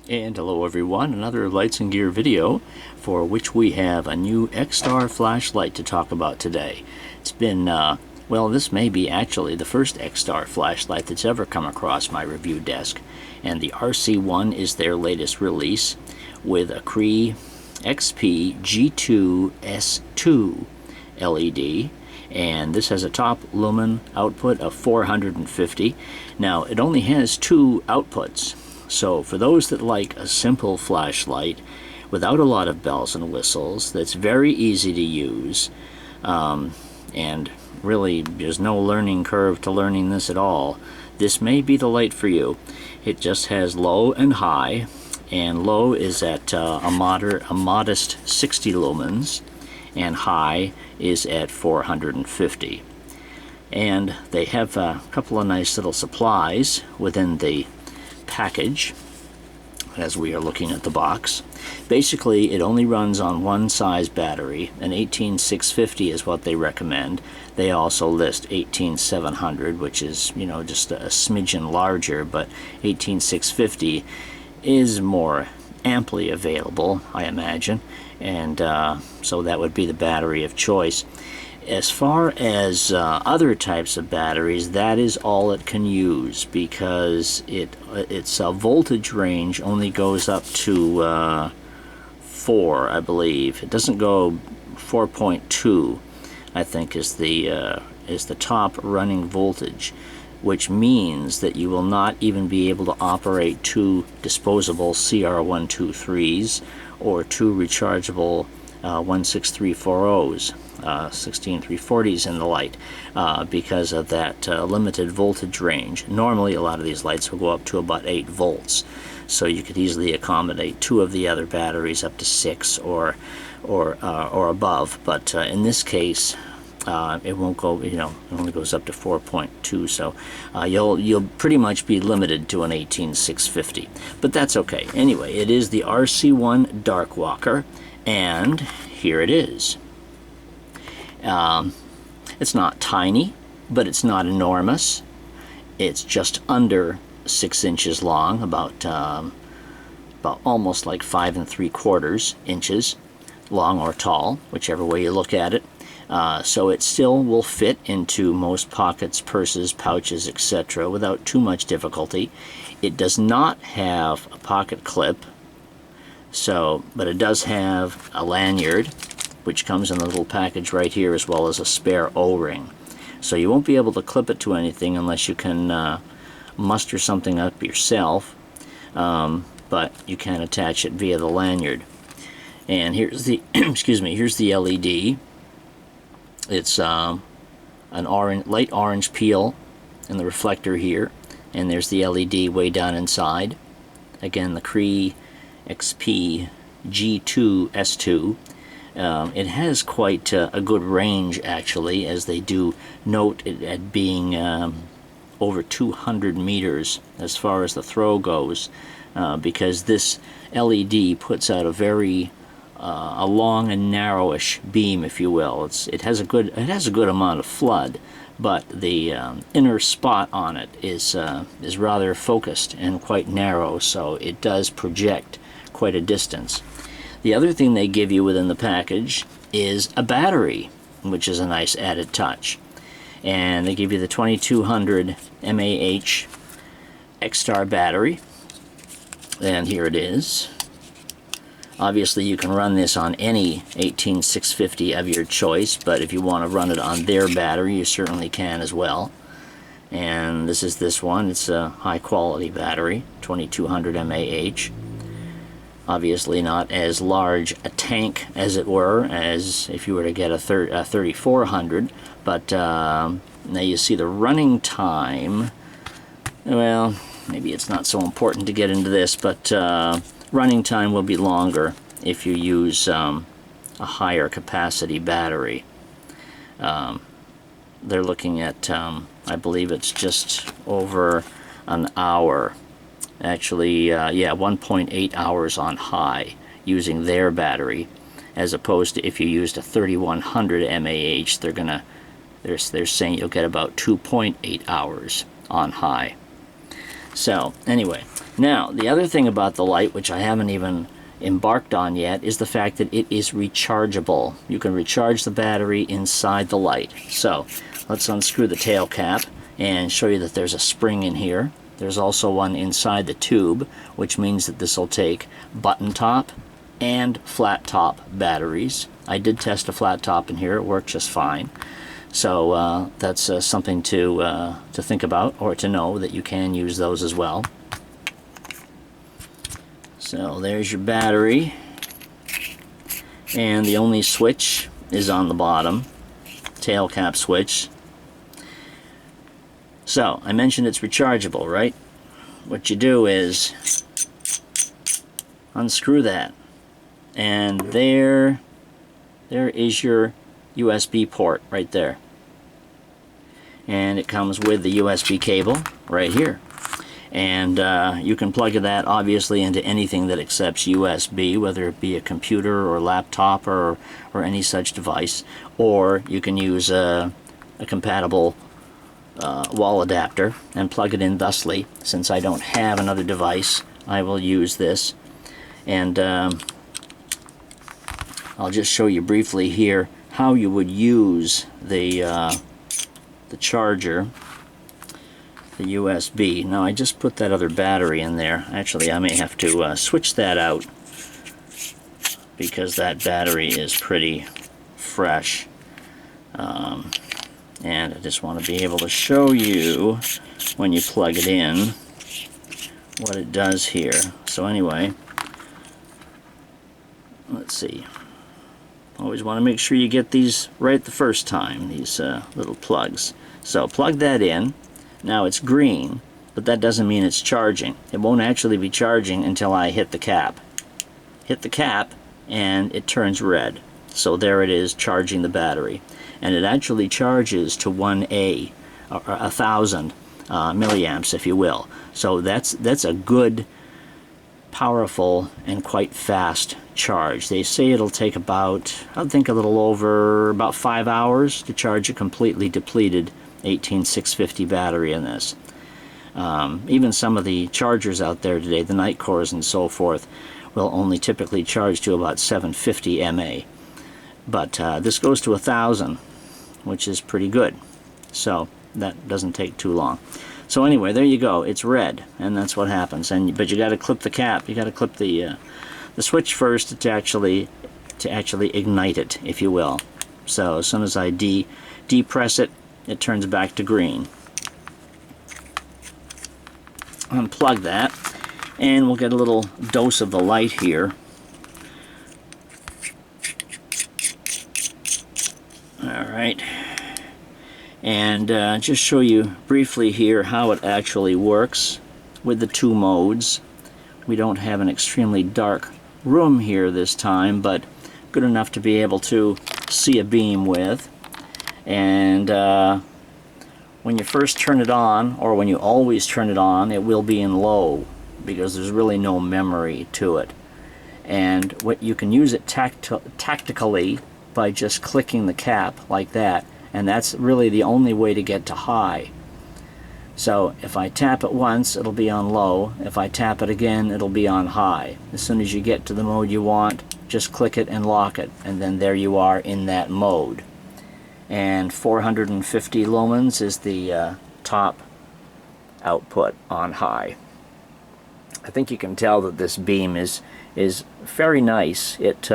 And hello everyone, another Lights and Gear video for which we have a new XTAR flashlight to talk about today. It's been, well, this may be actually the first XTAR flashlight that's ever come across my review desk. And the RC1 is their latest release with a CREE XP-G2 S2 LED. And this has a top lumen output of 450. Now, it only has two outputs. So for those that like a simple flashlight without a lot of bells and whistles, that's very easy to use, and really there's no learning curve to learning this at all, this may be the light for you. It just has low and high, and low is at a modest 60 lumens, and high is at 450. And they have a couple of nice little supplies within the package as we are looking at the box. Basically, it only runs on one size battery. An 18650 is what they recommend. They also list 18700, which is, you know, just a smidgen larger, but 18650 is more amply available, I imagine, and so that would be the battery of choice. As far as other types of batteries, that is all it can use, because its voltage range only goes up to 4, I believe. It doesn't go 4.2, I think, is the top running voltage, which means that you will not even be able to operate two disposable CR123s or two rechargeable 16340s. 16340s in the light, because of that limited voltage range. Normally a lot of these lights will go up to about 8 volts, so you could easily accommodate two of the other batteries up to 6 or above, but in this case it won't go, you know, it only goes up to 4.2, so you'll pretty much be limited to an 18650, but that's okay. Anyway, it is the RC1 Darkwalker, and here it is. It's not tiny, but it's not enormous. It's just under 6 inches long, about almost like 5 3/4 inches long or tall, whichever way you look at it. So it still will fit into most pockets, purses, pouches, etc. without too much difficulty. It does not have a pocket clip, but it does have a lanyard, which comes in a little package right here, as well as a spare O-ring. So you won't be able to clip it to anything unless you can muster something up yourself, but you can attach it via the lanyard. And here's the excuse me, here's the LED. It's an light orange peel in the reflector here, and there's the LED way down inside. Again, the CREE XP-G2 S2. It has quite a good range, actually, as they do note it at being over 200 meters as far as the throw goes, because this LED puts out a very a long and narrowish beam, if you will. It has a good amount of flood, but the inner spot on it is rather focused and quite narrow, so it does project quite a distance. The other thing they give you within the package is a battery, which is a nice added touch. And they give you the 2200 mAh XTAR battery, and here it is. Obviously you can run this on any 18650 of your choice, but if you want to run it on their battery, you certainly can as well. And this is this one. It's a high quality battery, 2200 mAh. Obviously not as large a tank, as it were, as if you were to get a 3400, but now you see the running time. Well, maybe it's not so important to get into this, but running time will be longer if you use a higher capacity battery. They're looking at, I believe it's just over an hour. Actually, yeah, 1.8 hours on high using their battery, as opposed to if you used a 3100 mAh, they're saying you'll get about 2.8 hours on high. So anyway, now the other thing about the light, which I haven't even embarked on yet, is the fact that it is rechargeable. You can recharge the battery inside the light. So let's unscrew the tail cap and show you that there's a spring in here. There's also one inside the tube, which means that this will take button top and flat top batteries. I did test a flat top in here. It worked just fine. So that's something to think about, or to know that you can use those as well. So there's your battery, and the only switch is on the bottom, tail cap switch. So I mentioned it's rechargeable, right? What you do is unscrew that, and there is your USB port right there, and it comes with the USB cable right here. And you can plug that obviously into anything that accepts USB, whether it be a computer or laptop or any such device, or you can use a compatible wall adapter and plug it in thusly. Since I don't have another device, I will use this, and I'll just show you briefly here how you would use the charger, the USB. Now I just put that other battery in there. Actually, I may have to switch that out because that battery is pretty fresh. And I just want to be able to show you when you plug it in what it does here. So anyway, let's see. Always want to make sure you get these right the first time, these little plugs. So plug that in. Now it's green, but that doesn't mean it's charging. It won't actually be charging until I hit the cap. Hit the cap and it turns red. So there it is, charging the battery. And it actually charges to 1A, or 1,000 milliamps, if you will. So that's a good, powerful, and quite fast charge. They say it'll take about, I think, a little over about 5 hours to charge a completely depleted 18650 battery in this. Even some of the chargers out there today, the night cores and so forth, will only typically charge to about 750 mAh. But this goes to 1,000, which is pretty good. So that doesn't take too long. So anyway, there you go. It's red, and that's what happens. But you got to clip the cap. You got to clip the switch first to actually ignite it, if you will. So as soon as I depress it, it turns back to green. Unplug that, and we'll get a little dose of the light here. Alright, and just show you briefly here how it actually works with the two modes. We don't have an extremely dark room here this time, but good enough to be able to see a beam with. And when you first turn it on, or when you always turn it on, it will be in low because there's really no memory to it. And what you can use it tactically by just clicking the cap like that, and that's really the only way to get to high. So if I tap it once, it'll be on low. If I tap it again, it'll be on high. As soon as you get to the mode you want, just click it and lock it, and then there you are in that mode. And 450 lumens is the top output on high. I think you can tell that this beam is very nice. It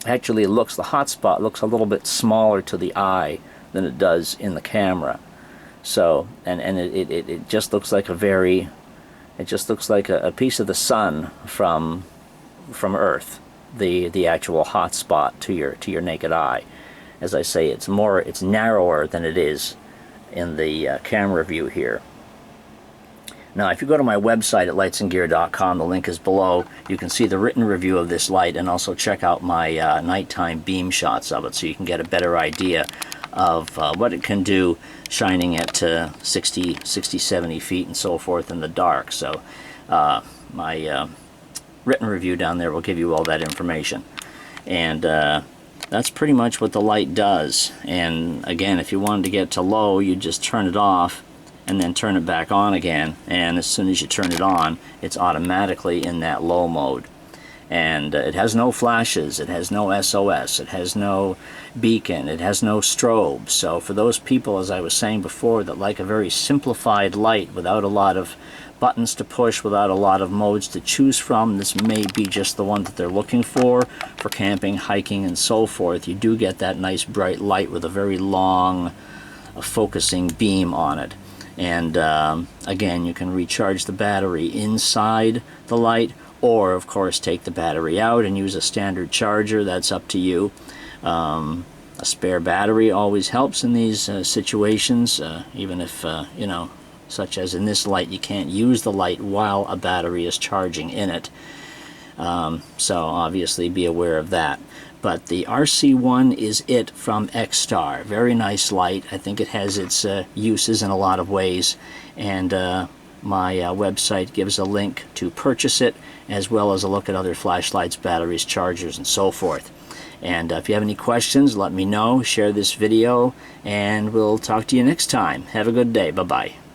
actually looks, the hotspot looks a little bit smaller to the eye than it does in the camera. So, and it just looks like it just looks like a piece of the sun from Earth, the actual hotspot to your naked eye. As I say, it's narrower than it is in the camera view here. Now, if you go to my website at lightsandgear.com, the link is below. You can see the written review of this light, and also check out my nighttime beam shots of it, so you can get a better idea of what it can do shining at 60, 70 feet and so forth in the dark. So my written review down there will give you all that information. And that's pretty much what the light does. And again, if you wanted to get to low, you just turn it off and then turn it back on again, and as soon as you turn it on, it's automatically in that low mode. And it has no flashes, it has no SOS, it has no beacon, it has no strobe. So for those people, as I was saying before, that like a very simplified light without a lot of buttons to push, without a lot of modes to choose from, this may be just the one that they're looking for camping, hiking, and so forth. You do get that nice bright light with a very long focusing beam on it. And again, you can recharge the battery inside the light, or of course take the battery out and use a standard charger. That's up to you. A spare battery always helps in these situations, even if you know, such as in this light, you can't use the light while a battery is charging in it. So obviously be aware of that. But the RC1 is it from XTAR. Very nice light. I think it has its uses in a lot of ways, and my website gives a link to purchase it, as well as a look at other flashlights, batteries, chargers, and so forth. And if you have any questions, let me know. Share this video, and we'll talk to you next time. Have a good day. Bye-bye.